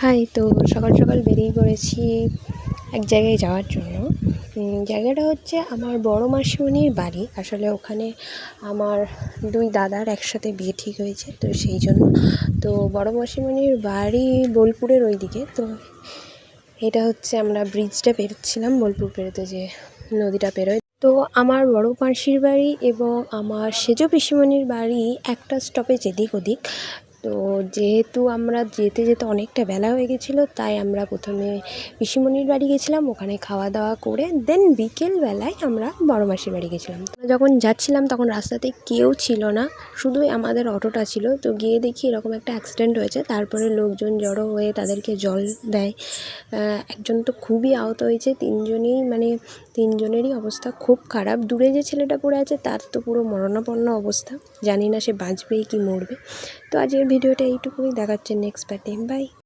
High, তো সকাল সকাল বেরিয়ে পড়েছি এক জায়গায় যাওয়ার জন্য। জায়গাটা হচ্ছে আমার বড় মাসিমণির বাড়ি। আসলে ওখানে আমার দুই দাদার একসাথে বিয়ে ঠিক হয়েছে, তো সেই জন্য। তো বড় মাসিমণির বাড়ি বোলপুরের ওই দিকে। তো এটা হচ্ছে আমরা ব্রিজটা পেরোচ্ছিলাম, বোলপুর পেরোতে যে নদীটা পেরোয়। তো আমার বড় মাসির বাড়ি এবং আমার সেজ পিসিমণির বাড়ি একটা স্টপেজ এদিক ওদিক। তো যেহেতু আমরা যেতে যেতে অনেকটা বেলা হয়ে গেছিলো, তাই আমরা প্রথমে পিসিমণির বাড়ি গেছিলাম, ওখানে খাওয়া দাওয়া করে দেন বিকেলবেলায় আমরা বড় মাসির বাড়ি গেছিলাম। যখন যাচ্ছিলাম তখন রাস্তাতে কেউ ছিল না, শুধুই আমাদের অটোটা ছিল। তো গিয়ে দেখি এরকম একটা অ্যাক্সিডেন্ট হয়েছে। তারপরে লোকজন জড়ো হয়ে তাদেরকে জল দেয়। একজন তো খুবই আহত হয়েছে, তিনজনেরই অবস্থা খুব খারাপ। দূরে যে ছেলেটা পড়ে আছে তার তো পুরো মরণাপন্ন অবস্থা, জানি না সে বাঁচবেই কি মরবে। তো আজকের ভিডিওটা এইটুকুই, দেখাচ্ছে নেক্সট পার্টে। বাই।